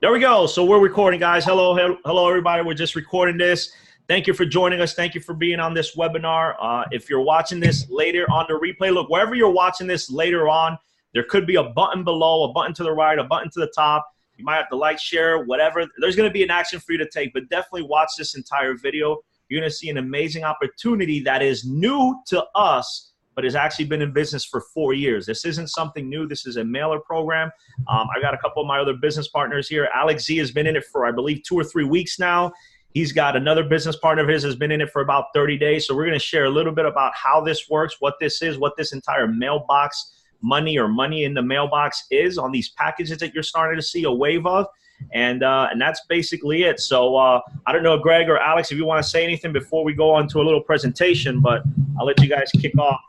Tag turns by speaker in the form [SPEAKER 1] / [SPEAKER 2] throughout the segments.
[SPEAKER 1] There we go. So we're recording, guys. Hello, everybody. We're just recording this. Thank you for joining us. Thank you for being on this webinar. If you're watching this later on the replay, look, wherever you're watching this later on, there could be a button below, a button to the right, a button to the top. You might have to like, share, whatever. There's going to be an action for you to take, but definitely watch this entire video. You're going to see an amazing opportunity that is new to us, but has actually been in business for 4 years. This isn't something new. This is a mailer program. I got a couple of my other business partners here. Alex Z has been in it for, I believe, 2 or 3 weeks now. He's got another business partner of his has been in it for about 30 days. So we're going to share a little bit about how this works, what this is, what this entire mailbox money or money in the mailbox is on these packages that you're starting to see a wave of. And that's basically it. So I don't know, Greg or Alex, if you want to say anything before we go on to a little presentation, but I'll let you guys kick off.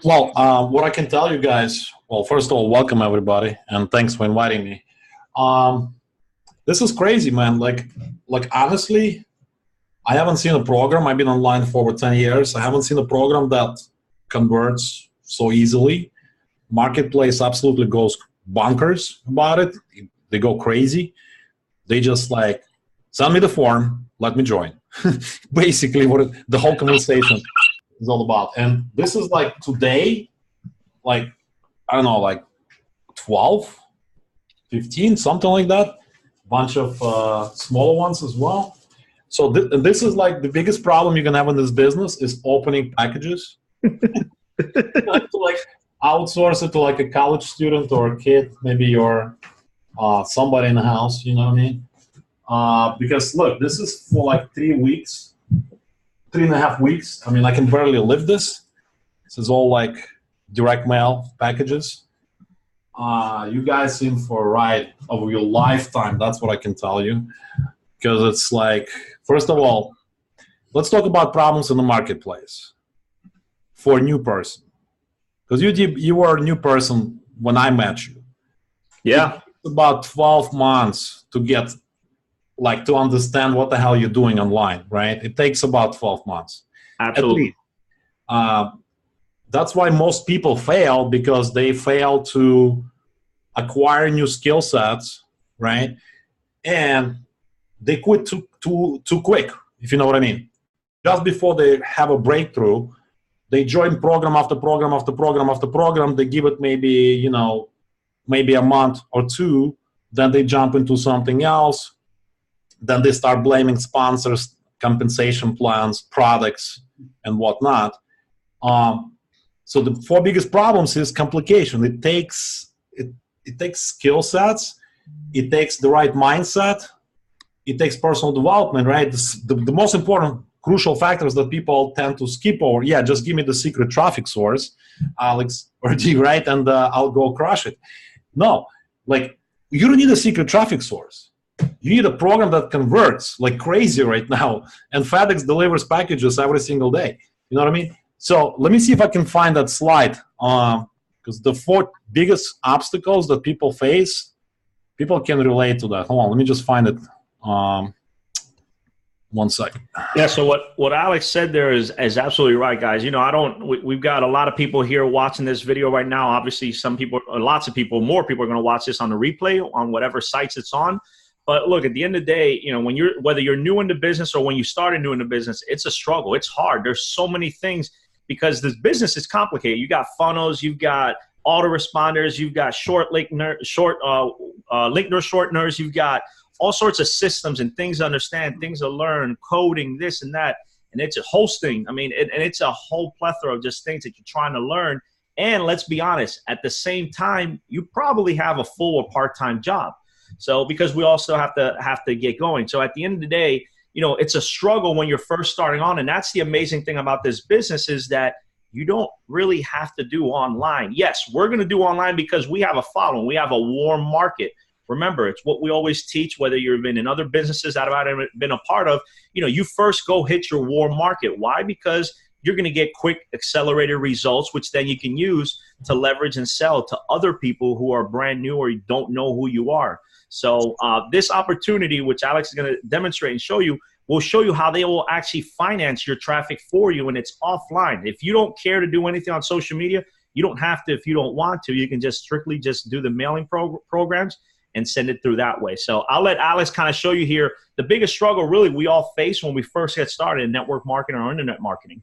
[SPEAKER 2] Well, what I can tell you guys, well, first of all, welcome everybody, and thanks for inviting me. This is crazy, man. Like honestly, I haven't seen a program. I've been online for over 10 years. I haven't seen a program that converts so easily. Marketplace absolutely goes bonkers about it. They go crazy. They just like, send me the form, let me join. Basically, the whole conversation is all about. And this is like today, like, I don't know, like 12, 15, something like that. Bunch of smaller ones as well. So this is like the biggest problem you can have in this business is opening packages. To like outsource it to like a college student or a kid, maybe you're somebody in the house, you know what I mean? Because look, this is for like 3 weeks. 3.5 weeks. I mean, I can barely live this. This is all like direct mail packages. You guys in for a ride of your lifetime. That's what I can tell you. Because it's like, first of all, let's talk about problems in the marketplace for a new person. Because you were a new person when I met you.
[SPEAKER 1] Yeah.
[SPEAKER 2] It took about 12 months to get like to understand what the hell you're doing online, right? It takes about 12 months.
[SPEAKER 1] Absolutely.
[SPEAKER 2] That's why most people fail, because they fail to acquire new skill sets, right? And they quit too quick, if you know what I mean. Just before they have a breakthrough, they join program after program after program after program. They give it maybe a month or two, then they jump into something else. Then they start blaming sponsors, compensation plans, products, and whatnot. So the 4 biggest problems is complication. It takes skill sets. It takes the right mindset. It takes personal development, right? The most important, crucial factors that people tend to skip over. Yeah, just give me the secret traffic source, Alex or D, right? And I'll go crush it. No, like you don't need a secret traffic source. You need a program that converts like crazy right now, and FedEx delivers packages every single day. You know what I mean? So let me see if I can find that slide, because the 4 biggest obstacles that people face, people can relate to that. Hold on, let me just find it. 1 second.
[SPEAKER 1] Yeah, so what Alex said there is absolutely right, guys. You know, we've got a lot of people here watching this video right now. Obviously, some people, lots of people, more people are going to watch this on the replay on whatever sites it's on. But look, at the end of the day, you know, whether you're new into business or when you started new into business, it's a struggle. It's hard. There's so many things because this business is complicated. You got funnels, you've got autoresponders, you've got link shorteners, you've got all sorts of systems and things to understand, things to learn, coding, this and that, and it's a hosting. I mean, and it's a whole plethora of just things that you're trying to learn. And let's be honest, at the same time, you probably have a full or part-time job. So because we also have to get going. So at the end of the day, you know, it's a struggle when you're first starting on. And that's the amazing thing about this business is that you don't really have to do online. Yes, we're going to do online because we have a following. We have a warm market. Remember, it's what we always teach, whether you've been in other businesses that I've been a part of. You know, you first go hit your warm market. Why? Because you're going to get quick accelerated results, which then you can use to leverage and sell to other people who are brand new or don't know who you are. So this opportunity, which Alex is going to demonstrate and show you, will show you how they will actually finance your traffic for you, and it's offline. If you don't care to do anything on social media, you don't have to if you don't want to. You can just strictly just do the mailing programs, and send it through that way. So I'll let Alex kind of show you here the biggest struggle really we all face when we first get started in network marketing or internet marketing.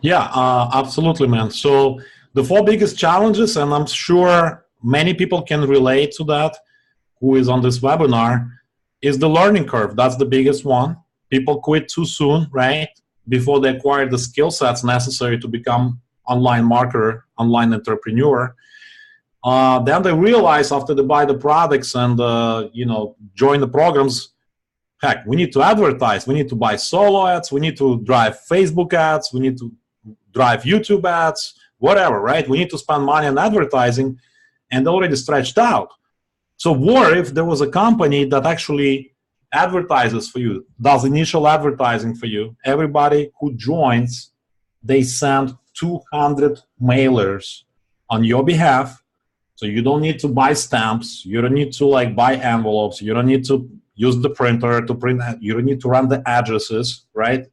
[SPEAKER 2] Yeah, absolutely, man. So the 4 biggest challenges, and I'm sure many people can relate to that who is on this webinar, is the learning curve. That's the biggest one. People quit too soon, right? Before they acquire the skill sets necessary to become online marketer, online entrepreneur. Then they realize after they buy the products and join the programs, heck, we need to advertise. We need to buy solo ads. We need to drive Facebook ads. We need to drive YouTube ads, whatever, right? We need to spend money on advertising, and they're already stretched out. So what if there was a company that actually advertises for you, does initial advertising for you? Everybody who joins, they send 200 mailers on your behalf. So you don't need to buy stamps. You don't need to buy envelopes. You don't need to use the printer to print. You don't need to run the addresses, right,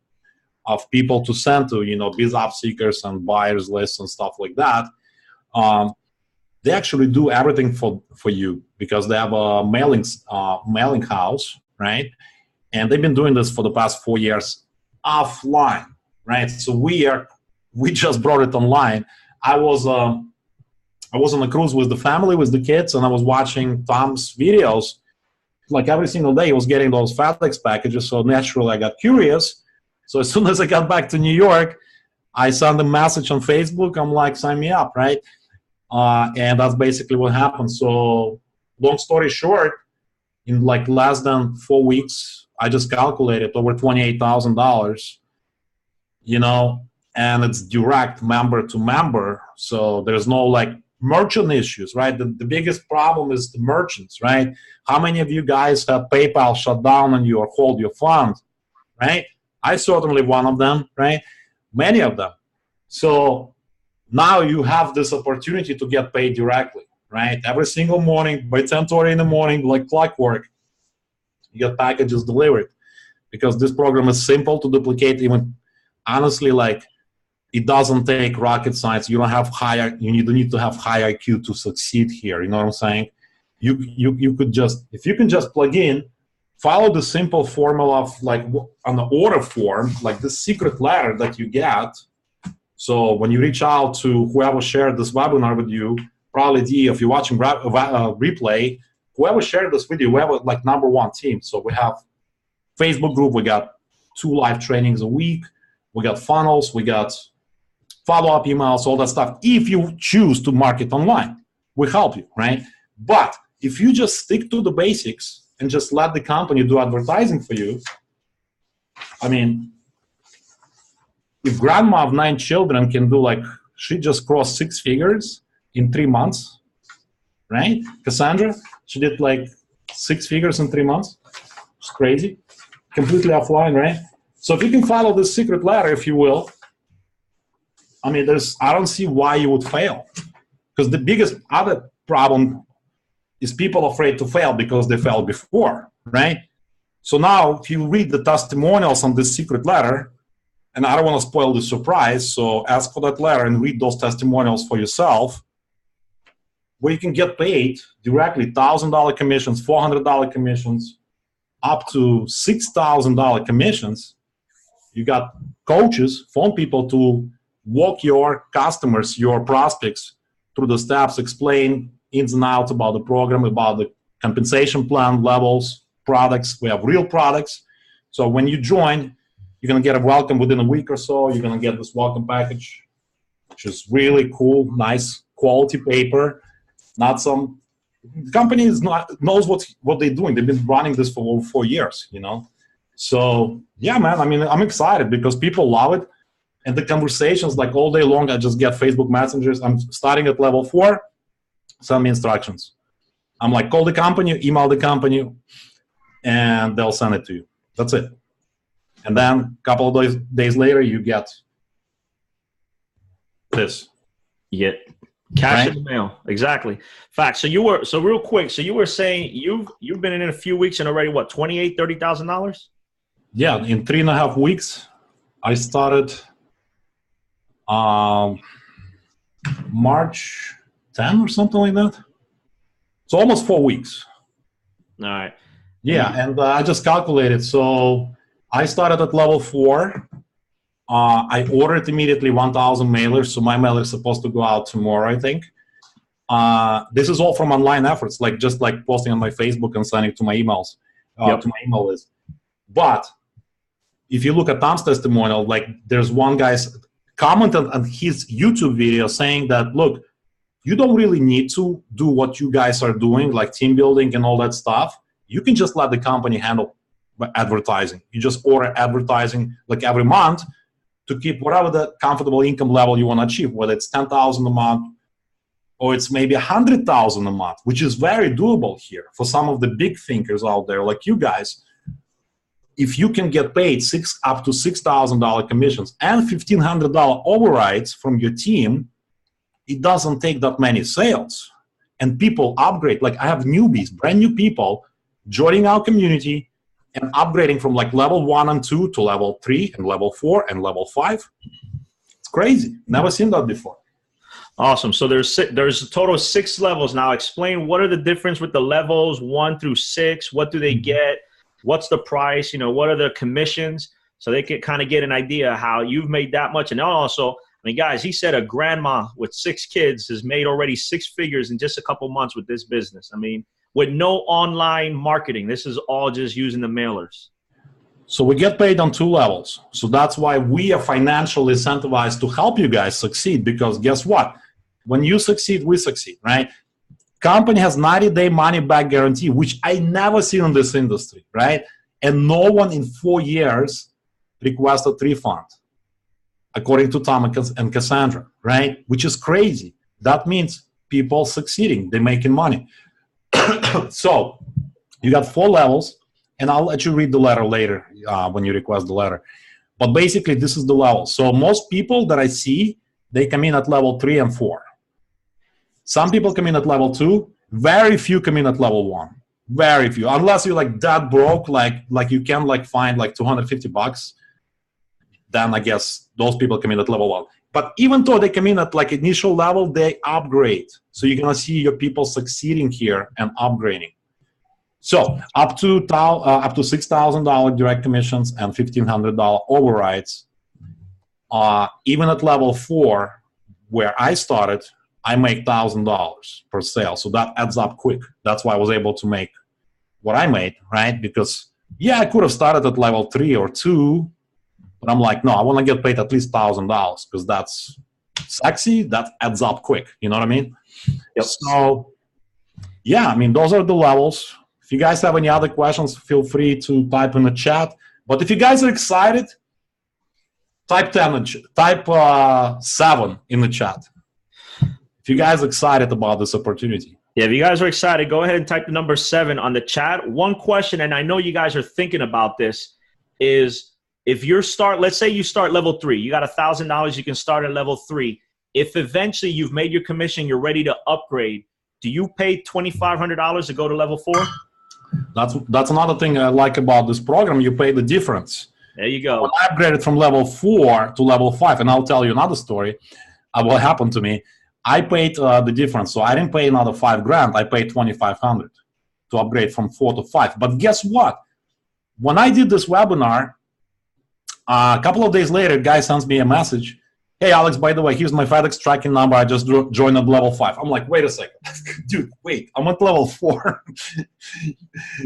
[SPEAKER 2] of people to send to, biz job seekers and buyers lists and stuff like that. They actually do everything for you because they have a mailing house, right? And they've been doing this for the past 4 years offline, right? So we just brought it online. I was on a cruise with the family, with the kids, and I was watching Tom's videos. Like every single day, he was getting those FedEx packages. So naturally, I got curious. So as soon as I got back to New York, I sent a message on Facebook. I'm like, sign me up, right? And that's basically what happened. So long story short, in less than 4 weeks, I just calculated over $28,000, and it's direct member to member. So there's no merchant issues, right? The biggest problem is the merchants, right? How many of you guys have PayPal shut down on you or hold your funds, right? I certainly one of them, right? Many of them. So now you have this opportunity to get paid directly, right? Every single morning by 10:30 in the morning, like clockwork, you get packages delivered because this program is simple to duplicate. Even honestly, it doesn't take rocket science. You don't need to have high IQ to succeed here. You know what I'm saying? You could just, if you can just plug in, follow the simple formula of on the order form, the secret letter that you get. So when you reach out to whoever shared this webinar with you, probably if you're watching replay, whoever shared this with you, we have a #1 team. So we have Facebook group, we got 2 live trainings a week, we got funnels, we got follow-up emails, all that stuff. If you choose to market online, we help you, right? But if you just stick to the basics and just let the company do advertising for you, I mean, if grandma of 9 children can do she just crossed 6 figures in 3 months, right? Cassandra, she did 6 figures in 3 months. It's crazy. Completely offline, right? So if you can follow this secret ladder, if you will, I mean, I don't see why you would fail. Because the biggest other problem is people afraid to fail because they failed before, right? So now if you read the testimonials on this secret letter, and I don't want to spoil the surprise, so ask for that letter and read those testimonials for yourself, where you can get paid directly $1,000 commissions, $400 commissions, up to $6,000 commissions. You got coaches, phone people to walk your customers, your prospects through the steps, explain ins and outs about the program, about the compensation plan levels, products. We have real products. So when you join, you're going to get a welcome within a week or so. You're going to get this welcome package, which is really cool, nice quality paper. Not some the company knows what they're doing. They've been running this for over 4 years, So yeah, man, I mean, I'm excited because people love it. And the conversations, all day long, I just get Facebook messengers. I'm starting at level 4, send me instructions. I'm call the company, email the company, and they'll send it to you. That's it. And then a couple of days later, you get this.
[SPEAKER 1] You get cash in the mail. Exactly. Fact. So real quick. So you were saying you've been in a few weeks and already what, $28,000, $30,000?
[SPEAKER 2] Yeah, in 3.5 weeks, I started March 10 or something like that. So almost 4 weeks.
[SPEAKER 1] All right.
[SPEAKER 2] Yeah, and I just calculated. So I started at level 4. I ordered immediately 1,000 mailers. So my mailer is supposed to go out tomorrow, I think. This is all from online efforts, like just like posting on my Facebook and sending to my emails, to my email list. But if you look at Tom's testimonial, like there's one guy's comment on his YouTube video saying that, look, you don't really need to do what you guys are doing, like team building and all that stuff. You can just let the company handle advertising. You just order advertising like every month to keep whatever the comfortable income level you want to achieve, whether it's 10,000 a month or it's maybe 100,000 a month, which is very doable here for some of the big thinkers out there like you guys. If you can get paid up to $6,000 commissions and $1,500 overrides from your team, it doesn't take that many sales. And people upgrade. Like I have newbies, brand new people joining our community and upgrading from like level 1 and 2 to level 3 and level 4 and level 5. It's crazy. Never seen that before.
[SPEAKER 1] Awesome. So there's a total of 6 levels. Now explain what are the difference with the levels 1 through 6? What do they get? What's the price? You know, what are the commissions? So they can kind of get an idea how you've made that much. And also, I mean, guys, he said a grandma with 6 kids has made already 6 figures in just a couple months with this business. I mean, with no online marketing. This is all just using the mailers.
[SPEAKER 2] So we get paid on 2 levels. So that's why we are financially incentivized to help you guys succeed, because guess what? When you succeed, we succeed, right? Company has 90-day money-back guarantee, which I never seen in this industry, right? And no one in 4 years requested refund, according to Tom and Cassandra, right? Which is crazy. That means people succeeding, they're making money. So you got 4 levels, and I'll let you read the letter later when you request the letter. But basically, this is the level. So most people that I see, they come in at level 3 and 4. Some people come in at level 2. Very few come in at level 1. Very few, unless you're like that broke, like you can like find like $250. Then I guess those people come in at level 1. But even though they come in at like initial level, they upgrade. So you're gonna see your people succeeding here and upgrading. So up to $6,000 direct commissions and $1,500 overrides. Even at level 4, where I started, I make $1,000 per sale. So that adds up quick. That's why I was able to make what I made, right? Because yeah, I could have started at level 3 or 2, but I'm like, no, I want to get paid at least $1,000 because that's sexy. That adds up quick. You know what I mean? Yep. So yeah, I mean, those are the levels. If you guys have any other questions, feel free to type in the chat. But if you guys are excited, type 7 in the chat. If you guys are excited about this opportunity.
[SPEAKER 1] Yeah, if you guys are excited, go ahead and type the number 7 on the chat. One question, and I know you guys are thinking about this, is if let's say you start level 3, you got $1,000, you can start at level 3. If eventually you've made your commission, you're ready to upgrade, do you pay $2,500 to go to level 4?
[SPEAKER 2] That's another thing I like about this program. You pay the difference.
[SPEAKER 1] There you go.
[SPEAKER 2] When I upgraded from level 4 to level 5, and I'll tell you another story of what happened to me. I paid the difference, so I didn't pay another $5,000. I paid $2,500 to upgrade from 4 to 5. But guess what? When I did this webinar, a couple of days later, a guy sends me a message. Hey, Alex, by the way, here's my FedEx tracking number. I just joined at level 5. I'm like, wait a second. Dude, wait, I'm at level 4.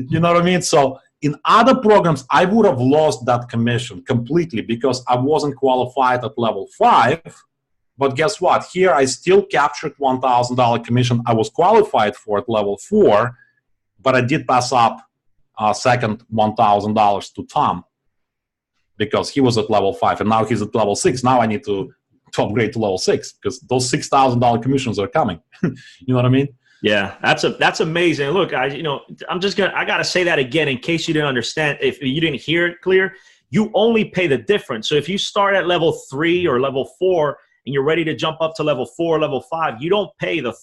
[SPEAKER 2] You know what I mean? So in other programs, I would have lost that commission completely because I wasn't qualified at level 5. But guess what? Here, I still captured $1,000 commission I was qualified for at level 4, but I did pass up second $1,000 to Tom because he was at level 5, and now he's at level 6. Now I need to upgrade to level 6 because those $6,000 commissions are coming. You know what I mean?
[SPEAKER 1] Yeah, that's amazing. Look, I gotta say that again in case you didn't understand. If you didn't hear it clear, you only pay the difference. So if you start at level 3 or level 4 and you're ready to jump up to level 4, level 5, you don't pay the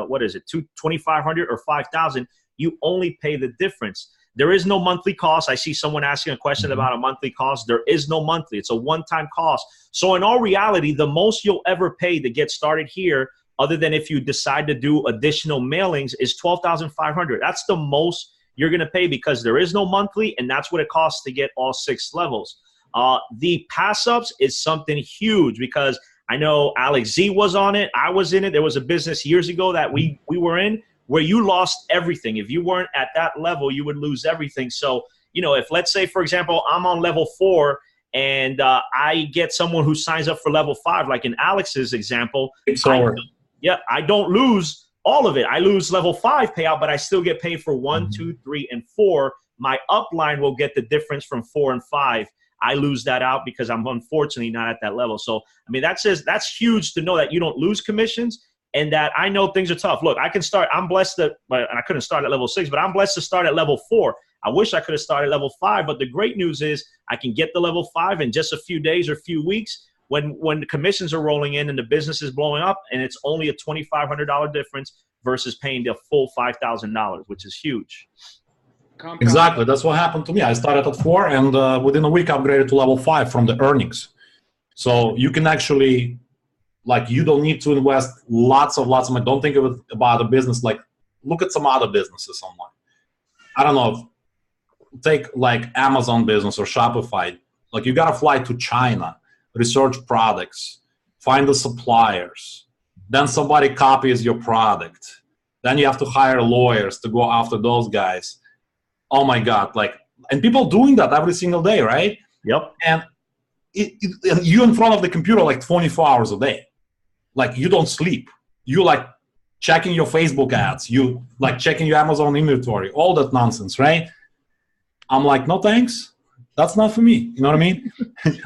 [SPEAKER 1] what is it, $2,500 or $5,000. You only pay the difference. There is no monthly cost. I see someone asking a question about a monthly cost. There is no monthly. It's a one-time cost. So in all reality, the most you'll ever pay to get started here other than if you decide to do additional mailings, is $12,500. That's the most you're going to pay because there is no monthly, and that's what it costs to get all 6 levels. The pass ups is something huge because I know Alex Z was on it. I was in it. There was a business years ago that we were in where you lost everything. If you weren't at that level, you would lose everything. So, if let's say, for example, I'm on level 4 and I get someone who signs up for level 5, like in Alex's example, I don't lose all of it. I lose level 5 payout, but I still get paid for 1, 2, 3, and 4. My upline will get the difference from 4 and 5. I lose that out because I'm unfortunately not at that level. So, I mean, that's huge to know that you don't lose commissions and that I know things are tough. Look, I can start. I'm blessed that I couldn't start at level 6, but I'm blessed to start at level 4. I wish I could have started at level 5, but the great news is I can get the level 5 in just a few days or a few weeks when the commissions are rolling in and the business is blowing up, and it's only a $2,500 difference versus paying the full $5,000, which is huge.
[SPEAKER 2] Exactly. That's what happened to me. I started at 4 and within a week I upgraded to level 5 from the earnings. So you can actually, you don't need to invest lots of money. Don't think of it about a business. Look at some other businesses online. I don't know. Take Amazon business or Shopify. You got to fly to China, research products, find the suppliers. Then somebody copies your product. Then you have to hire lawyers to go after those guys. Oh my God, and people doing that every single day, right?
[SPEAKER 1] Yep.
[SPEAKER 2] And you in front of the computer 24 hours a day. You don't sleep. You checking your Facebook ads. You checking your Amazon inventory, all that nonsense, right? I'm no thanks. That's not for me. You know what I mean?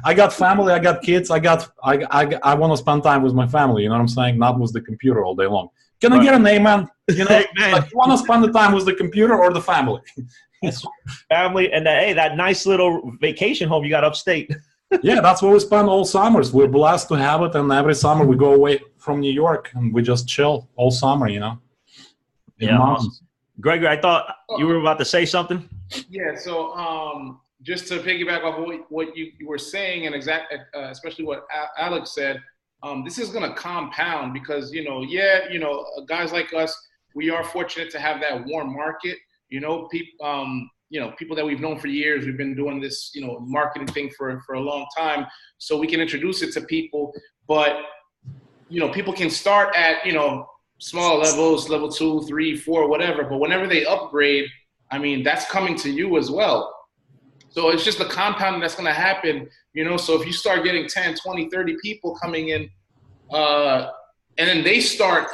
[SPEAKER 2] I got family, I got kids, I want to spend time with my family, you know what I'm saying? Not with the computer all day long. Can I get an amen? You want to spend the time with the computer or the family?
[SPEAKER 1] Family, and that nice little vacation home you got upstate.
[SPEAKER 2] Yeah, that's where we spend all summers. We're blessed to have it, and every summer we go away from New York and we just chill all summer,
[SPEAKER 1] Yeah. Awesome. Gregory, I thought you were about to say something.
[SPEAKER 3] Yeah. So just to piggyback off what you were saying, and especially what Alex said, this is going to compound because guys like us, we are fortunate to have that warm market. People that we've known for years, we've been doing this, marketing thing for a long time. So we can introduce it to people, but, people can start at, small levels, level 2, 3, 4, whatever. But whenever they upgrade, I mean, that's coming to you as well. So it's just the compounding that's going to happen, So if you start getting 10, 20, 30 people coming in, and then they start,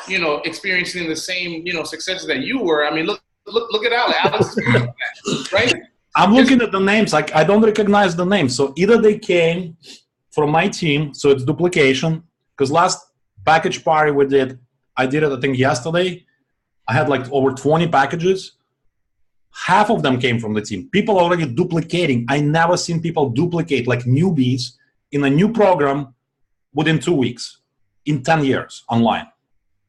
[SPEAKER 3] experiencing the same, successes that you were. I mean, look at Alex, right?
[SPEAKER 2] I'm looking at the names. I don't recognize the names. So either they came from my team, so it's duplication. Because last package party I did it, I think yesterday. I had over 20 packages. Half of them came from the team. People already duplicating. I never seen people duplicate newbies in a new program within 2 weeks, in 10 years online.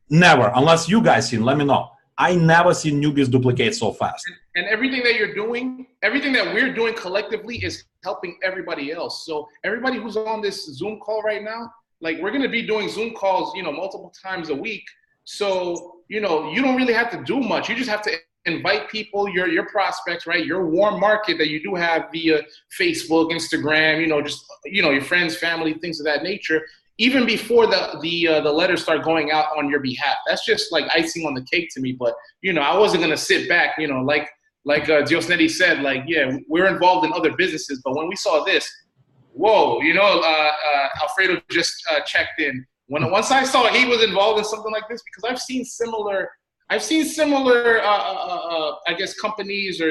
[SPEAKER 2] Never, unless you guys seen, let me know. I never seen newbies duplicate so fast.
[SPEAKER 3] And everything that you're doing, everything that we're doing collectively is helping everybody else. So everybody who's on this Zoom call right now, we're going to be doing Zoom calls, multiple times a week. So, you don't really have to do much. You just have to invite people, your prospects, right? Your warm market that you do have via Facebook, Instagram, your friends, family, things of that nature. Even before the letters start going out on your behalf. That's just icing on the cake to me. But, I wasn't going to sit back, like Diosnedi said, we're involved in other businesses. But when we saw this, whoa, Alfredo just checked in. Once I saw he was involved in something like this, because I've seen similar, I guess, companies or,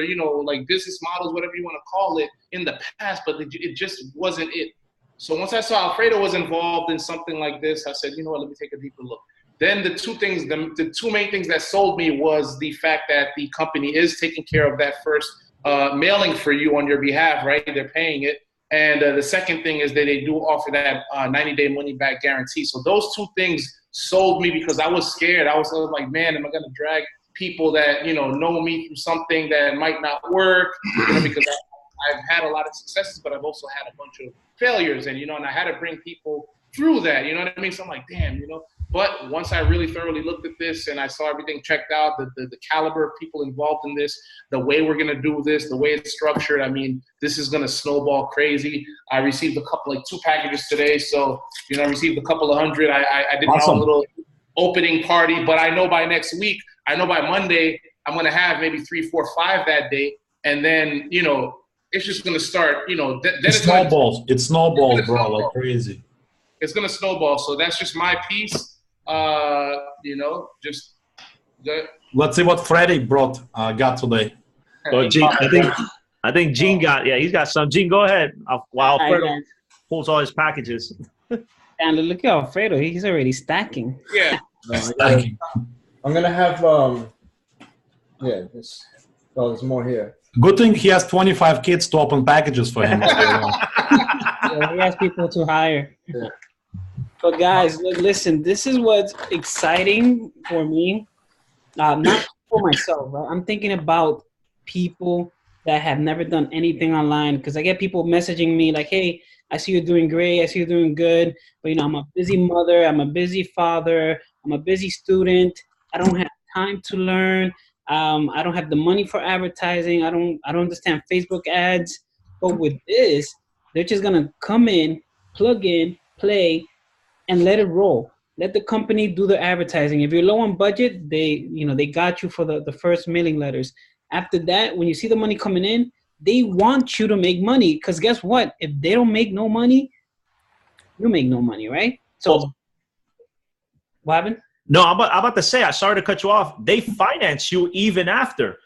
[SPEAKER 3] business models, whatever you want to call it, in the past, but it just wasn't it. So once I saw Alfredo was involved in something like this, I said, you know what, let me take a deeper look. Then the two main things that sold me was the fact that the company is taking care of that first mailing for you on your behalf, right? They're paying it. And the second thing is that they do offer that 90-day money-back guarantee. So those two things sold me because I was scared. I was like, man, am I going to drag people that, know me through something that might not work? Because I've had a lot of successes, but I've also had a bunch of failures. And, and I had to bring people through that. You know what I mean? So I'm like, damn, But once I really thoroughly looked at this and I saw everything checked out, the caliber of people involved in this, the way we're going to do this, the way it's structured, I mean, this is going to snowball crazy. I received a couple, like 2 packages today. So, you know, I received a couple of hundred. I did
[SPEAKER 2] Awesome.
[SPEAKER 3] my own little opening party, but I know by next week, I know by Monday, I'm going to have maybe 3, 4, 5 that day. And then, you know, it's just going to start, you know, then
[SPEAKER 2] It snowballs. It snowballs, bro, like crazy.
[SPEAKER 3] It's going to snowball. So that's just my piece. You know, just good.
[SPEAKER 2] Let's see what Freddie got today.
[SPEAKER 1] Well, Gene, I think Gene got, he's got some. Gene, go ahead. While Alfredo pulls all his packages.
[SPEAKER 4] And look at Alfredo, he's already stacking.
[SPEAKER 3] Yeah.
[SPEAKER 2] Stacking.
[SPEAKER 5] I'm gonna have there's more here.
[SPEAKER 2] Good thing he has 25 kids to open packages for him.
[SPEAKER 4] Yeah, he has people to hire.
[SPEAKER 5] Yeah.
[SPEAKER 4] But guys, listen, this is what's exciting for me. Not for myself, right? I'm thinking about people that have never done anything online, because I get people messaging me like, hey, I see you're doing great. I see you're doing good. But, you know, I'm a busy mother. I'm a busy father. I'm a busy student. I don't have time to learn. I don't have the money for advertising. I don't understand Facebook ads. But with this, they're just going to come in, plug in, play, and let it roll. Let the company do the advertising. If you're low on budget, they got you for the first mailing letters. After that, when you see the money coming in, they want you to make money, because guess what? If they don't make no money, you make no money, right? So, what happened?
[SPEAKER 1] No, I'm about to say, I sorry to cut you off. They finance you even after.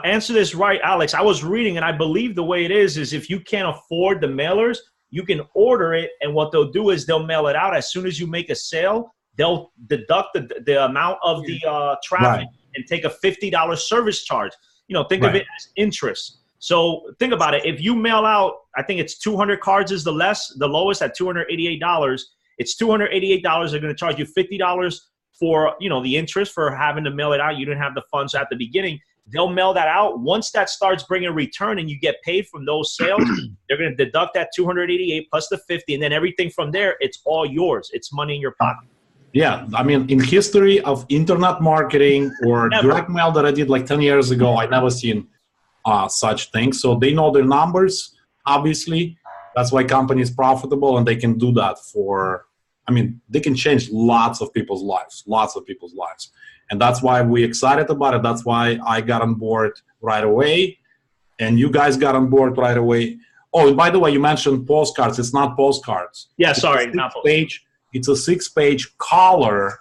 [SPEAKER 1] Answer this right, Alex. I was reading, and I believe the way it is if you can't afford the mailers, you can order it, and what they'll do is they'll mail it out. As soon as you make a sale, they'll deduct the amount of the traffic and take a $50 service charge. You know, think of it as interest. So think about it. If you mail out, I think it's 200 cards is the lowest at $288. It's $288. They're going to charge you $50 for, you know, the interest for having to mail it out. You didn't have the funds at the beginning. They'll mail that out. Once that starts bringing a return and you get paid from those sales, they're going to deduct that 288 plus the 50, and then everything from there, it's all yours. It's money in your pocket.
[SPEAKER 2] Yeah, I mean, in history of internet marketing or direct mail that I did like 10 years ago, I never seen such things. So they know their numbers, obviously. That's why company is profitable, and they can do that for, I mean, they can change lots of people's lives. And that's why we're excited about it. That's why I got on board right away, and you guys got on board right away. Oh, and by the way, you mentioned postcards. It's not postcards.
[SPEAKER 1] Yeah, sorry.
[SPEAKER 2] It's a 6-page collar,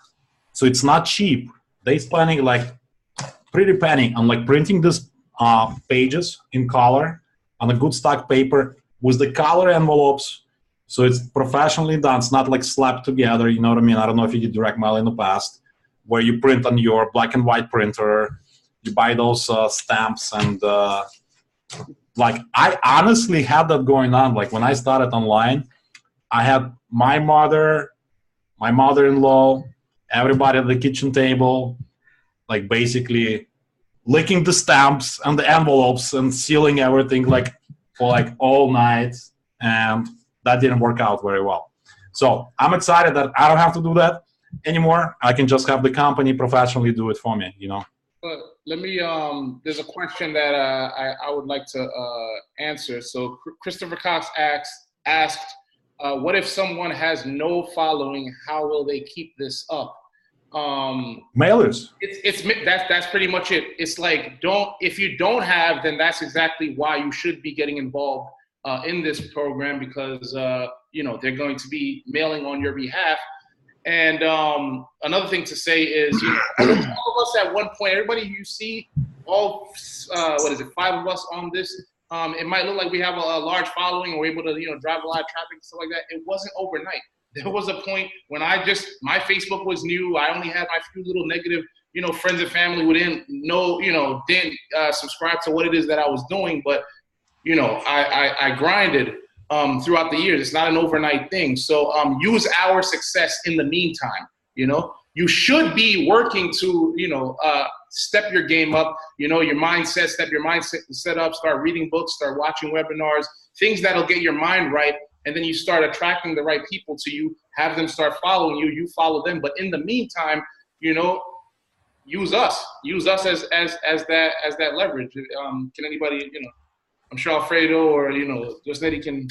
[SPEAKER 2] so it's not cheap. They spending like pretty penny on like printing this pages in color on a good stock paper with the collar envelopes. So it's professionally done. It's not like slapped together. You know what I mean? I don't know if you did direct mail in the past, where you print on your black and white printer. You buy those stamps, and like I honestly had that going on. Like when I started online, I had my mother, my mother-in-law, everybody at the kitchen table, like basically licking the stamps and the envelopes and sealing everything like for like all night, and that didn't work out very well. So I'm excited that I don't have to do that anymore. I can just have the company professionally do it for me, you know.
[SPEAKER 3] Let me, there's a question that I would like to answer. So Christopher Cox asked, what if someone has no following? How will they keep this up?
[SPEAKER 2] Mailers.
[SPEAKER 3] That's pretty much it. It's like, if you don't have, then that's exactly why you should be getting involved in this program, because you know, they're going to be mailing on your behalf. And another thing to say is, you know, all of us at one point, everybody you see, all 5 of us on this, it might look like we have a large following, or we're able to, you know, drive a lot of traffic and stuff like that. It wasn't overnight. There was a point when my Facebook was new. I only had my few little negative, you know, friends and family who didn't know, you know, didn't subscribe to what it is that I was doing. But, you know, I grinded throughout the years. It's not an overnight thing. So use our success in the meantime. You know, you should be working to, you know, step your game up, you know, your mindset, step your mindset set up, start reading books, start watching webinars, things that'll get your mind right. and then you start attracting the right people to you, have them start following you, you follow them. But in the meantime, you know, use us as that leverage. Can anybody, you know, I'm sure Alfredo or, you know, Josnetti can.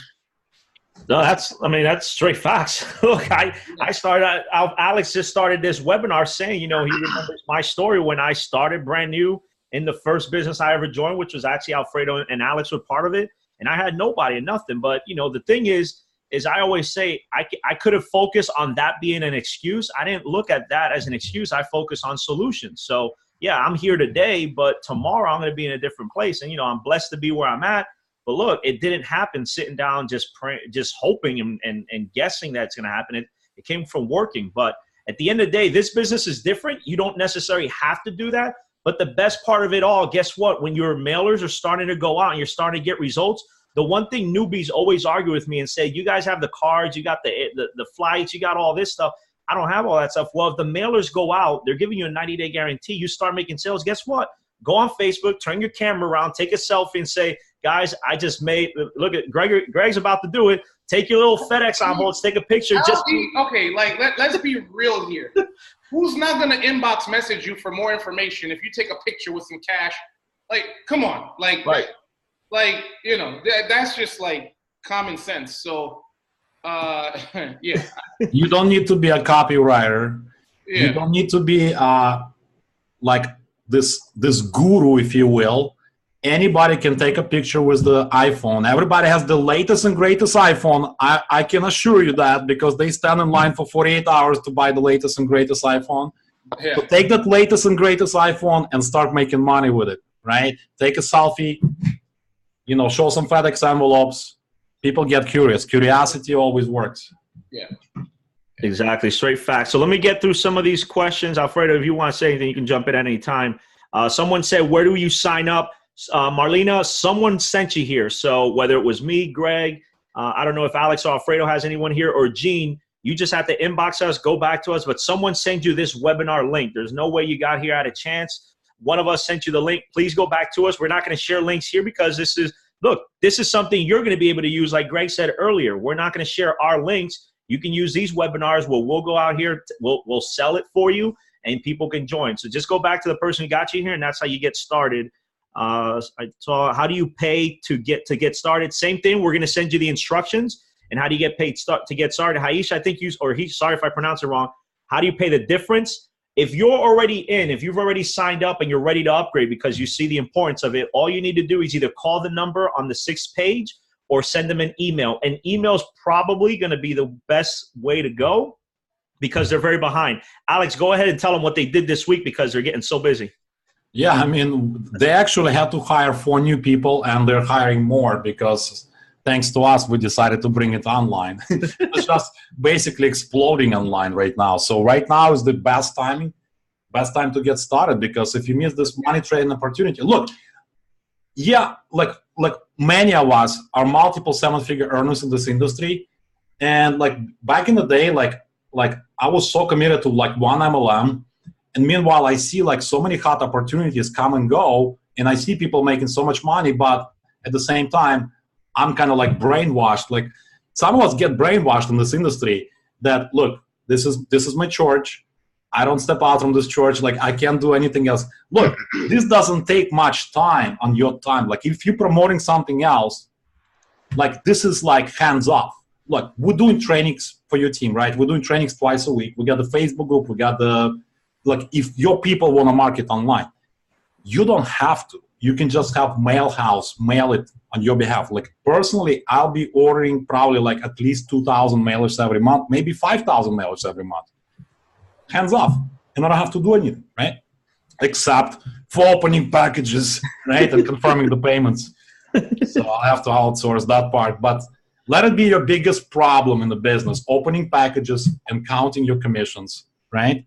[SPEAKER 1] No, that's straight facts. Look, I started, Alex just started this webinar saying, you know, he remembers my story when I started brand new in the first business I ever joined, which was actually Alfredo and Alex were part of it. And I had nobody and nothing. But, you know, the thing is I always say I could have focused on that being an excuse. I didn't look at that as an excuse. I focused on solutions. So, yeah, I'm here today, but tomorrow I'm going to be in a different place. And, you know, I'm blessed to be where I'm at. But look, it didn't happen sitting down just praying, just hoping and guessing that it's going to happen. It came from working. But at the end of the day, this business is different. You don't necessarily have to do that. But the best part of it all, guess what? When your mailers are starting to go out and you're starting to get results, the one thing newbies always argue with me and say, you guys have the cards, you got the flights, you got all this stuff. I don't have all that stuff. Well, if the mailers go out, they're giving you a 90-day guarantee. You start making sales. Guess what? Go on Facebook, turn your camera around, take a selfie and say, guys, I just made, look at Greg's about to do it. Take your little FedEx envelopes, take a picture.
[SPEAKER 3] Okay, like let's be real here. Who's not going to inbox message you for more information if you take a picture with some cash? Like, come on. Like,
[SPEAKER 1] right.
[SPEAKER 3] Like, you know, that's just like common sense. So, yeah.
[SPEAKER 2] You don't need to be a copywriter. Yeah. You don't need to be like this guru, if you will. Anybody can take a picture with the iPhone. Everybody has the latest and greatest iPhone. I can assure you that, because they stand in line for 48 hours to buy the latest and greatest iPhone. Yeah. So take that latest and greatest iPhone and start making money with it, right? Take a selfie, you know, show some FedEx envelopes. People get curious. Curiosity always works.
[SPEAKER 3] Yeah.
[SPEAKER 1] Exactly. Straight facts. So let me get through some of these questions. Alfredo, if you want to say anything, you can jump in at any time. Someone said, where do you sign up? Marlena, someone sent you here. So whether it was me, Greg, I don't know if Alex or Alfredo has anyone here, or Gene, you just have to inbox us, go back to us. But someone sent you this webinar link. There's no way you got here at a chance. One of us sent you the link. Please go back to us. We're not going to share links here because this is something you're going to be able to use. Like Greg said earlier, we're not going to share our links. You can use these webinars where we'll go out here, we'll sell it for you, and people can join. So just go back to the person who got you here, and that's how you get started. So how do you pay to get started? Same thing. We're going to send you the instructions. And how do you get paid to get started? Haish, I think sorry if I pronounce it wrong. How do you pay the difference? If you're already in, if you've already signed up and you're ready to upgrade because you see the importance of it, all you need to do is either call the number on the 6th page or send them an email. And email's probably going to be the best way to go because they're very behind. Alex, go ahead and tell them what they did this week because they're getting so busy.
[SPEAKER 2] Yeah, I mean, they actually had to hire 4 new people, and they're hiring more because thanks to us, we decided to bring it online. It's just basically exploding online right now. So right now is the best time to get started, because if you miss this money trading opportunity, look, yeah, like many of us are multiple 7-figure earners in this industry. And like back in the day, like I was so committed to like one MLM. And meanwhile, I see like so many hot opportunities come and go, and I see people making so much money, but at the same time, I'm kind of like brainwashed. Like some of us get brainwashed in this industry that, look, this is my church. I don't step out from this church. Like I can't do anything else. Look, this doesn't take much time on your time. Like if you're promoting something else, like this is like hands off. Look, we're doing trainings for your team, right? We're doing trainings twice a week. We got the Facebook group. We got like if your people want to market online, you don't have to. You can just have Mailhouse mail it on your behalf. Like personally, I'll be ordering probably like at least 2,000 mailers every month, maybe 5,000 mailers every month. Hands off. And I don't have to do anything, right? Except for opening packages, right? And confirming the payments. So I'll have to outsource that part. But let it be your biggest problem in the business, opening packages and counting your commissions, right?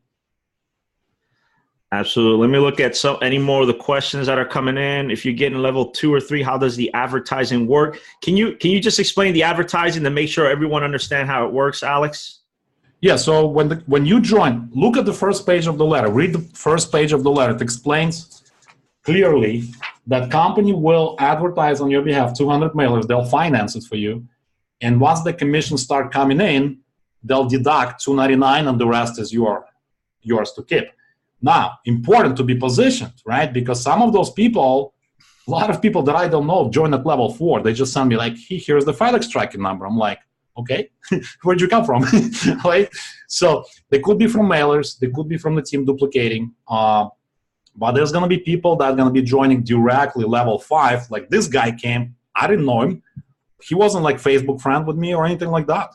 [SPEAKER 1] Absolutely. Let me look at any more of the questions that are coming in. If you're getting level 2 or 3, how does the advertising work? Can you just explain the advertising to make sure everyone understands how it works, Alex?
[SPEAKER 2] Yeah. So when you join, look at the first page of the letter. Read the first page of the letter. It explains clearly that company will advertise on your behalf 200 mailers. They'll finance it for you, And once the commissions start coming in, they'll deduct $2.99 and the rest is yours to keep. Now, important to be positioned, right? Because some of those people, a lot of people that I don't know join at level 4. They just send me like, hey, here's the FedEx tracking number. I'm like, okay, where'd you come from? Right? So they could be from mailers. They could be from the team duplicating. But there's going to be people that are going to be joining directly level 5. Like this guy came. I didn't know him. He wasn't like Facebook friend with me or anything like that.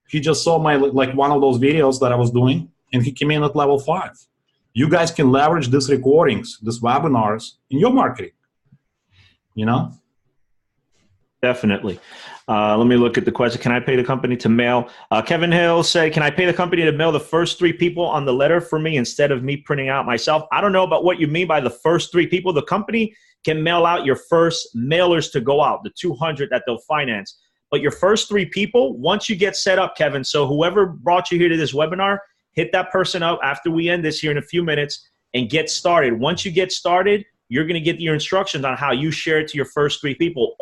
[SPEAKER 2] He just saw my like one of those videos that I was doing, and he came in at level 5. You guys can leverage these recordings, these webinars in your marketing. You know?
[SPEAKER 1] Definitely. Let me look at the question. Can I pay the company to mail? Kevin Hill said, can I pay the company to mail the first 3 people on the letter for me instead of me printing out myself? I don't know about what you mean by the first 3 people. The company can mail out your first mailers to go out, the 200 that they'll finance. But your first 3 people, once you get set up, Kevin, so whoever brought you here to this webinar, hit that person up after we end this here in a few minutes and get started. Once you get started, you're going to get your instructions on how you share it to your first 3 people.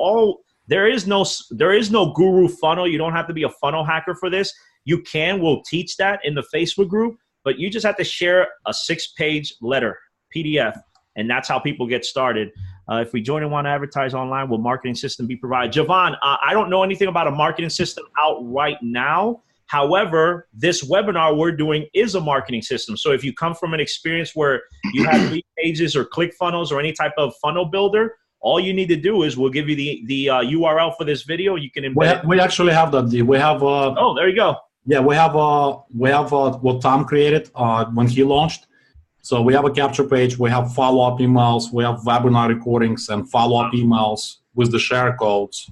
[SPEAKER 1] There is no guru funnel. You don't have to be a funnel hacker for this. We'll teach that in the Facebook group, but you just have to share a 6-page letter, PDF, and that's how people get started. If we join and want to advertise online, will marketing system be provided? Javon, I don't know anything about a marketing system out right now. However, this webinar we're doing is a marketing system. So if you come from an experience where you have lead pages or ClickFunnels or any type of funnel builder, all you need to do is we'll give you the URL for this video. You can embed
[SPEAKER 2] we actually have that. We have.
[SPEAKER 1] Oh, there you go.
[SPEAKER 2] Yeah, we have what Tom created when he launched. So we have a capture page. We have follow-up emails. We have webinar recordings and follow-up emails with the share codes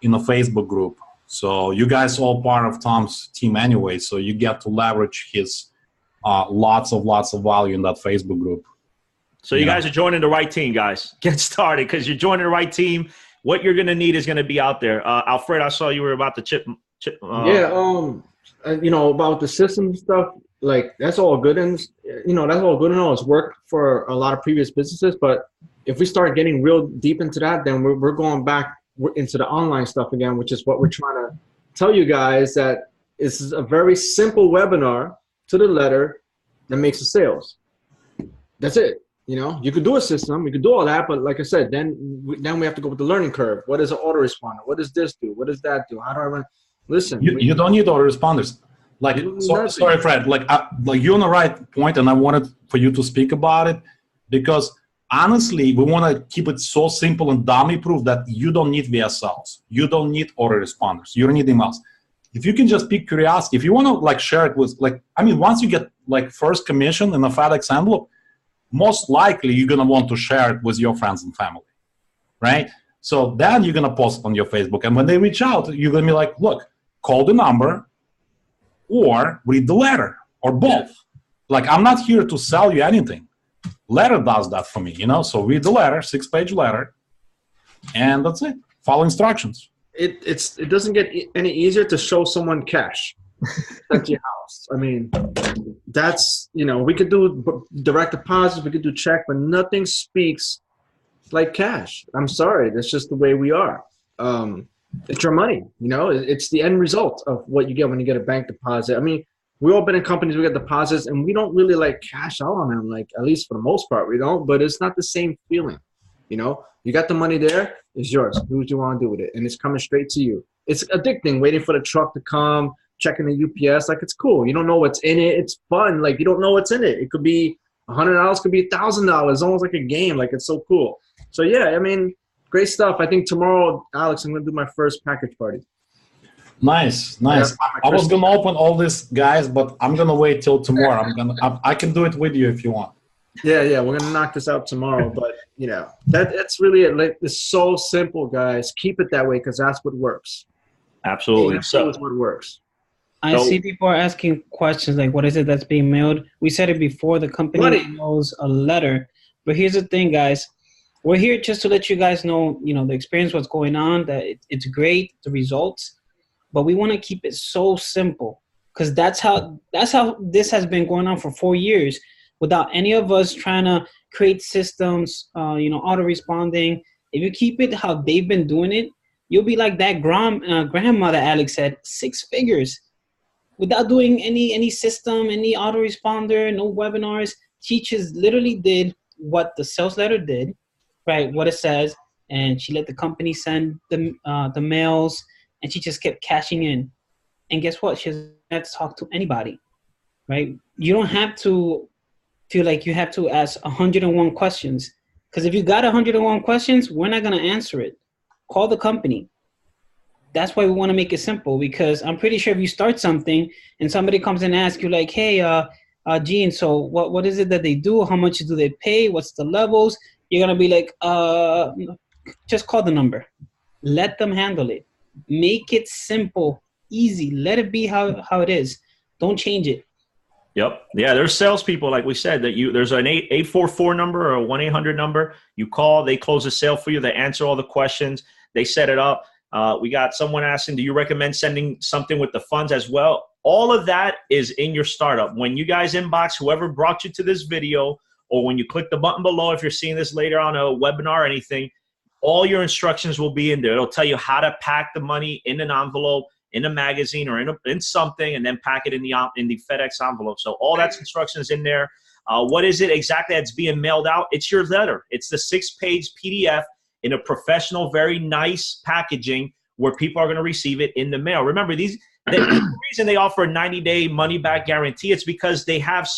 [SPEAKER 2] in the Facebook group. So you guys are all part of Tom's team anyway. So you get to leverage his lots of value in that Facebook group.
[SPEAKER 1] So you guys are joining the right team, guys. Get started because you're joining the right team. What you're going to need is going to be out there. Alfred, I saw you were about to chip.
[SPEAKER 5] About the system stuff, like that's all good and that's all good and all. It's worked for a lot of previous businesses, but if we start getting real deep into that, then we're going back into the online stuff again, which is what we're trying to tell you guys, that this is a very simple webinar to the letter that makes the sales. That's it. You could do a system, you could do all that, but like I said, then we have to go with the learning curve. What is an autoresponder? What does this do? What does that do? How do I run? Listen,
[SPEAKER 2] you don't need autoresponders. Like, sorry, Fred. Like you're on the right point, and I wanted for you to speak about it because honestly, we want to keep it so simple and dummy-proof that you don't need VSLs, you don't need autoresponders, you don't need emails. If you can just pick curiosity, if you want to like share it with once you get like first commission in a FedEx envelope, most likely you're going to want to share it with your friends and family, right? So then you're going to post it on your Facebook. And when they reach out, you're going to be like, look, call the number or read the letter or both. Like, I'm not here to sell you anything. Letter does that for me, So read the letter, 6-page letter, and that's it. Follow instructions.
[SPEAKER 5] It doesn't get any easier to show someone cash at your house. I mean, that's, we could do direct deposits, we could do check, but nothing speaks like cash. I'm sorry. That's just the way we are. It's your money, it's the end result of what you get when you get a bank deposit. I mean, we've all been in companies, we get deposits, and we don't really like cash out on them, like at least for the most part, we don't, but it's not the same feeling. You got the money there, it's yours. Do what you want to do with it. And it's coming straight to you. It's addicting, waiting for the truck to come, checking the UPS. Like, it's cool. You don't know what's in it. It's fun. Like, you don't know what's in it. It could be $100, could be $1,000. It's almost like a game. Like, it's so cool. So, yeah, I mean, great stuff. I think tomorrow, Alex, I'm going to do my first package party.
[SPEAKER 2] Nice. I was going to open all this, guys, but I'm going to wait till tomorrow. I can do it with you if you want.
[SPEAKER 5] Yeah, we're going to knock this out tomorrow. But, that's really it. Like, it's so simple, guys. Keep it that way because that's what works.
[SPEAKER 1] Absolutely.
[SPEAKER 5] So is what works.
[SPEAKER 4] I see people are asking questions like, what is it that's being mailed? We said it before, the company knows a letter. But here's the thing, guys. We're here just to let you guys know, the experience, what's going on, that it's great, the results. But we want to keep it so simple because that's how this has been going on for 4 years without any of us trying to create systems, auto-responding. If you keep it how they've been doing it, You'll be like that grandmother, Alex said, 6 figures without doing any system, any autoresponder, no webinars. She just literally did what the sales letter did, right? What it says, and she let the company send the mails, and she just kept cashing in. And guess what? She doesn't have to talk to anybody, right? You don't have to feel like you have to ask 101 questions, because if you got 101 questions, we're not going to answer it. Call the company. That's why we want to make it simple, because I'm pretty sure if you start something and somebody comes and asks you like, hey, Gene, so what is it that they do? How much do they pay? What's the levels? You're going to be like, just call the number. Let them handle it. Make it simple, easy. Let it be how it is. Don't change it.
[SPEAKER 1] Yep. Yeah, there's salespeople, like we said, that there's an 844 number or a 1-800 number. You call, they close a sale for you. They answer all the questions. They set it up. We got someone asking, do you recommend sending something with the funds as well? All of that is in your startup. When you guys inbox whoever brought you to this video, or when you click the button below, if you're seeing this later on a webinar or anything, all your instructions will be in there. It'll tell you how to pack the money in an envelope, in a magazine, or in something, and then pack it in the FedEx envelope. So all that's instructions in there. What is it exactly that's being mailed out? It's your letter. It's the 6-page PDF in a professional, very nice packaging where people are going to receive it in the mail. Remember, the reason they offer a 90-day money-back guarantee, it's because they have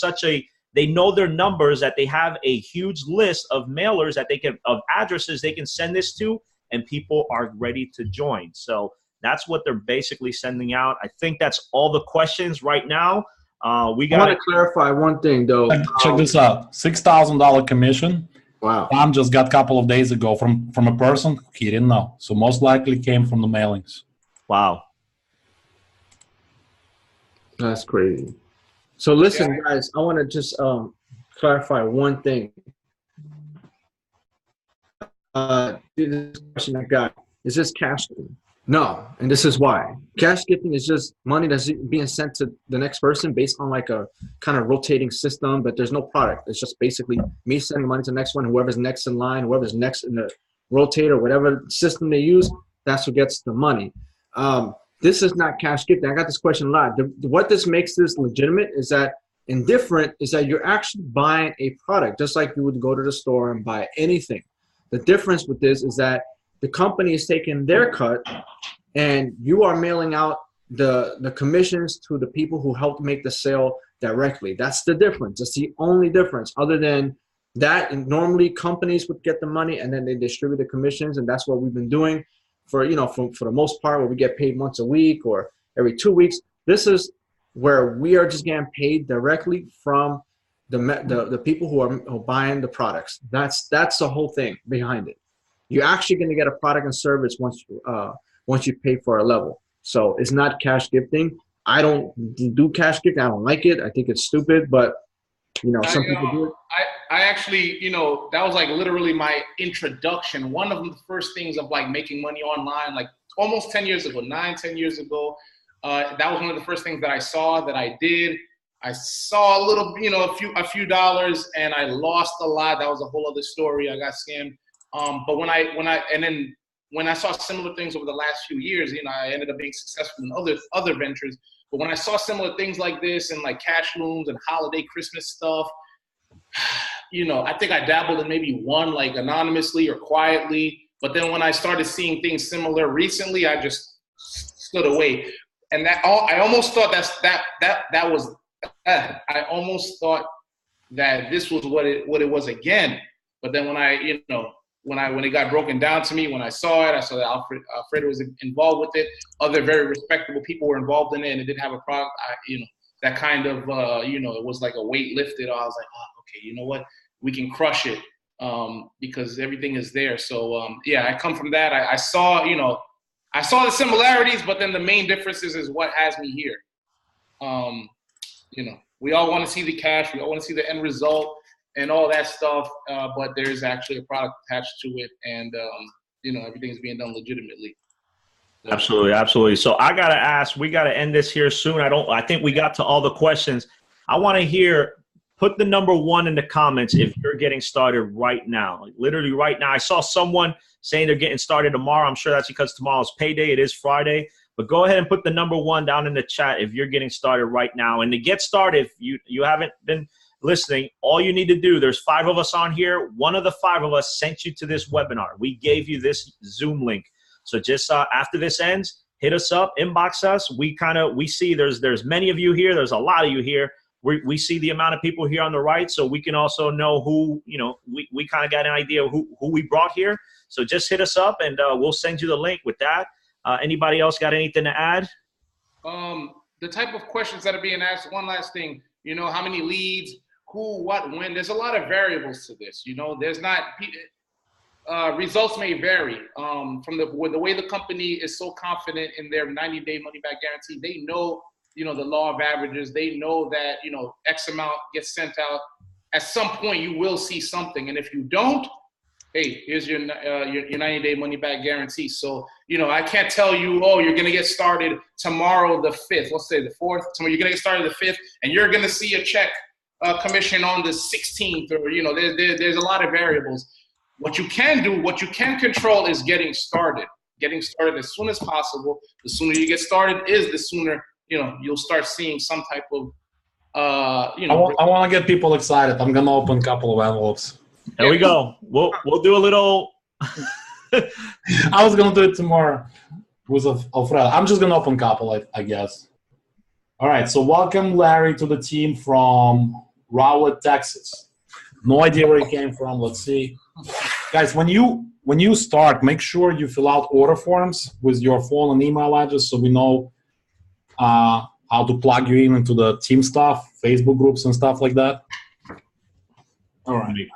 [SPEAKER 1] they know their numbers, that they have a huge list of mailers of addresses they can send this to, and people are ready to join. So that's what they're basically sending out. I think that's all the questions right now.
[SPEAKER 5] I want to clarify one thing, though.
[SPEAKER 2] Check this out. $6,000 commission.
[SPEAKER 5] Wow.
[SPEAKER 2] Tom just got a couple of days ago from a person he didn't know. So most likely came from the mailings.
[SPEAKER 1] Wow.
[SPEAKER 5] That's crazy. So listen, guys, I want to just clarify one thing. This question I got, is this cash gifting? No, and this is why. Cash gifting is just money that's being sent to the next person based on like a kind of rotating system, but there's no product. It's just basically me sending money to the next one, whoever's next in line, whoever's next in the rotator, whatever system they use, that's who gets the money. This is not cash gifting. I got this question a lot. What this makes this legitimate is that you're actually buying a product, just like you would go to the store and buy anything. The difference with this is that the company is taking their cut, and you are mailing out the commissions to the people who helped make the sale directly. That's the difference. That's the only difference. Other than that, normally companies would get the money and then they distribute the commissions, and that's what we've been doing for the most part, where we get paid once a week or every 2 weeks. This is where we are just getting paid directly from the people who are buying the products. That's the whole thing behind it. You're actually going to get a product and service once you pay for a level. So it's not cash gifting. I don't do cash gifting. I don't like it. I think it's stupid, but some people do it.
[SPEAKER 3] I actually, that was like literally my introduction. One of the first things of like making money online, like almost 10 years ago, 10 years ago. That was one of the first things that I saw that I did. I saw a little, a few dollars, and I lost a lot. That was a whole other story. I got scammed. But when I saw similar things over the last few years, I ended up being successful in other ventures. But when I saw similar things like this and like cash looms and holiday Christmas stuff, I think I dabbled in maybe one, like anonymously or quietly. But then when I started seeing things similar recently, I just stood away. And I almost thought I almost thought that this was what it was again. But then when it got broken down to me, when I saw it, I saw that Alfredo was involved with it. Other very respectable people were involved in it, and it didn't have a product. That kind of, it was like a weight lifted. I was like, oh, okay, you know what? We can crush it because everything is there. So, I come from that. I saw the similarities, but then the main differences is what has me here. We all want to see the cash. We all want to see the end result and all that stuff, but there's actually a product attached to it, and everything's being done legitimately.
[SPEAKER 1] Absolutely. So I gotta ask, we gotta end this here soon. I think we got to all the questions. I want to hear put the number 1 in the comments if you're getting started right now. Like literally right now. I saw someone saying they're getting started tomorrow. I'm sure that's because tomorrow's payday. It is Friday. But go ahead and put the number 1 down in the chat if you're getting started right now. And to get started, if you haven't been listening, all you need to do, there's 5 of us on here. One of the 5 of us sent you to this webinar. We gave you this Zoom link. So just after this ends, hit us up, inbox us. We see there's many of you here. There's a lot of you here. We see the amount of people here on the right, so we can also know who, we kind of got an idea of who we brought here. So just hit us up, and we'll send you the link with that. Anybody else got anything to add?
[SPEAKER 3] The type of questions that are being asked, one last thing, how many leads, who, what, when. There's a lot of variables to this. There's not results may vary from the way the company is so confident in their 90-day money-back guarantee. They know, the law of averages. They know that, X amount gets sent out. At some point, you will see something. And if you don't, hey, here's your 90-day money-back guarantee. So, I can't tell you, oh, you're going to get started tomorrow the 5th. Let's say the 4th. So you're going to get started the 5th, and you're going to see a check commission on the 16th. Or, there's a lot of variables. What you can do, what you can control is getting started. Getting started as soon as possible. The sooner you get started the sooner, you'll start seeing some type of,
[SPEAKER 2] I want to get people excited. I'm going to open a couple of envelopes.
[SPEAKER 1] There we go. We'll do a little.
[SPEAKER 2] I was going to do it tomorrow with Alfredo. I'm just going to open a couple, I guess. All right. So welcome, Larry, to the team from Rowlett, Texas. No idea where he came from. Let's see. Guys, when you start, make sure you fill out order forms with your phone and email address so we know how to plug you into the team stuff, Facebook groups and stuff like that. All right.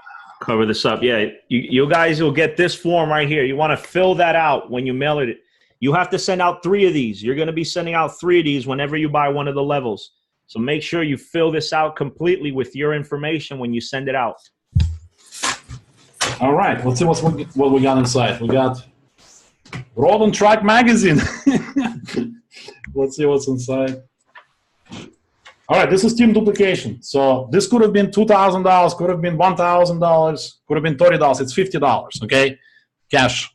[SPEAKER 1] Cover this up. Yeah, you guys will get this form right here. You want to fill that out when you mail it. You have to send out 3 of these. You're going to be sending out 3 of these whenever you buy one of the levels. So make sure you fill this out completely with your information when you send it out.
[SPEAKER 2] All right, let's see what we got inside. We got Road and Track magazine. Let's see what's inside. All right, this is team duplication. So this could have been $2,000, could have been $1,000, could have been $30. It's $50, okay? Cash.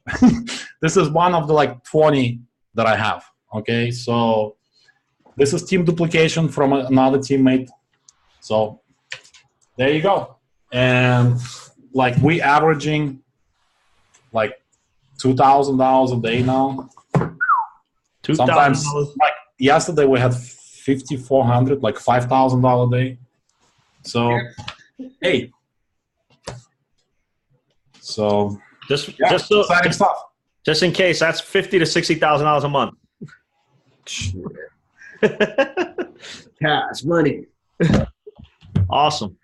[SPEAKER 2] This is one of the 20 that I have, okay? So this is team duplication from another teammate. So there you go. And we averaging $2,000 a day now. Sometimes yesterday we had 5,400, $5,000 a day. So, hey. So
[SPEAKER 1] just
[SPEAKER 2] exciting stuff.
[SPEAKER 1] Just in case, that's $50,000 to $60,000 a month.
[SPEAKER 5] Cash money.
[SPEAKER 1] Awesome.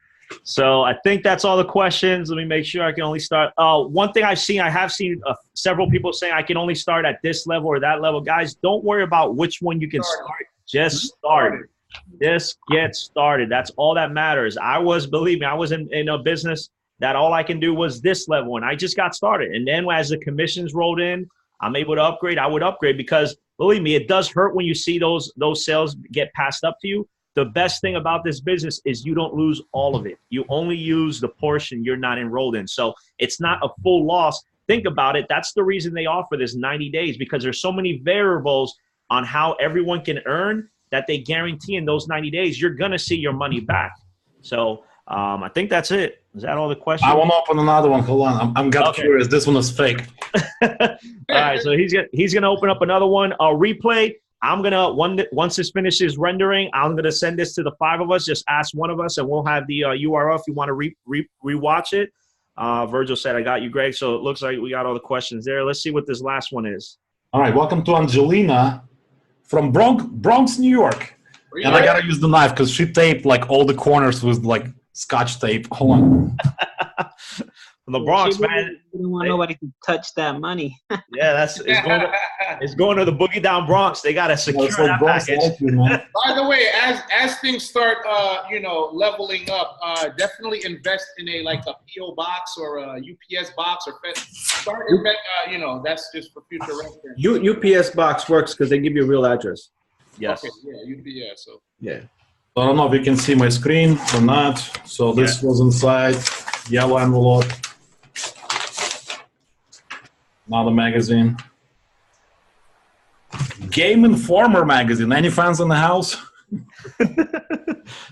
[SPEAKER 1] So I think that's all the questions. Let me make sure I can only start. One thing I have seen several people saying I can only start at this level or that level. Guys, don't worry about which one you can start. Just start. Just get started. That's all that matters. Believe me, I was in a business that all I can do was this level, and I just got started. And then as the commissions rolled in, I'm able to upgrade. I would upgrade because, believe me, it does hurt when you see those sales get passed up to you. The best thing about this business is you don't lose all of it. You only use the portion you're not enrolled in. So it's not a full loss. Think about it. That's the reason they offer this 90 days, because there's so many variables on how everyone can earn that they guarantee in those 90 days, you're going to see your money back. So I think that's it. Is that all the questions?
[SPEAKER 2] I want to open another one. Hold on. I'm curious. This one is fake.
[SPEAKER 1] All right. So he's gonna open up another one. Replay. I'm gonna once this finishes rendering, I'm gonna send this to the 5 of us. Just ask one of us, and we'll have the URL if you want to rewatch it. Virgil said, "I got you, Greg." So it looks like we got all the questions there. Let's see what this last one is.
[SPEAKER 2] All right. Welcome to Angelina from Bronx, New York. And I gotta use the knife because she taped all the corners with Scotch tape. Hold on.
[SPEAKER 1] From the Bronx, man.
[SPEAKER 4] We don't want nobody to touch that money.
[SPEAKER 1] Yeah, it's going to the Boogie Down Bronx. They got to secure that package.
[SPEAKER 3] By the way, as things start, leveling up, definitely invest in a PO box or a UPS box or start. That's just for future reference.
[SPEAKER 5] UPS box works because they give you a real address.
[SPEAKER 1] Yes.
[SPEAKER 3] Okay. Yeah. UPS. So.
[SPEAKER 5] Yeah.
[SPEAKER 2] I don't know if you can see my screen or not. So this was inside yellow envelope. Another magazine. Game Informer magazine. Any fans in the house?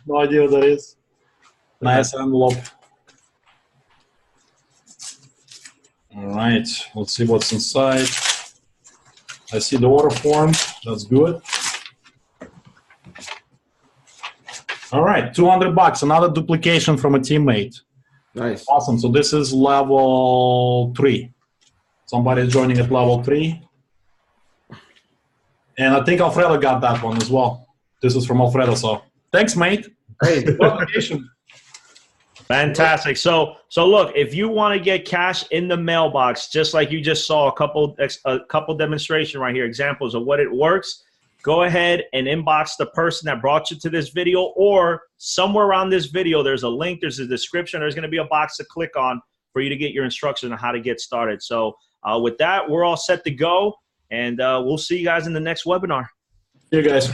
[SPEAKER 2] No idea what that is. Nice envelope. All right, let's see what's inside. I see the order form. That's good. All right, $200. Another duplication from a teammate.
[SPEAKER 5] Nice.
[SPEAKER 2] Awesome. So this is level 3. Somebody is joining at level 3. And I think Alfredo got that one as well. This is from Alfredo. So thanks, mate.
[SPEAKER 5] Hey,
[SPEAKER 2] Duplication.
[SPEAKER 1] Fantastic. So look, if you want to get cash in the mailbox, just like you just saw a couple demonstration right here, examples of what it works, go ahead and inbox the person that brought you to this video, or somewhere around this video, there's a link, there's a description, there's going to be a box to click on for you to get your instructions on how to get started. So with that, we're all set to go, and we'll see you guys in the next webinar.
[SPEAKER 2] See you guys.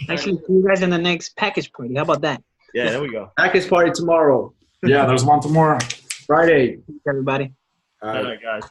[SPEAKER 4] Actually, see you guys in the next package party. How about that?
[SPEAKER 1] Yeah, there we go.
[SPEAKER 5] package party tomorrow.
[SPEAKER 2] Yeah, there's one tomorrow.
[SPEAKER 5] Friday.
[SPEAKER 4] Thanks, everybody.
[SPEAKER 1] All right, guys.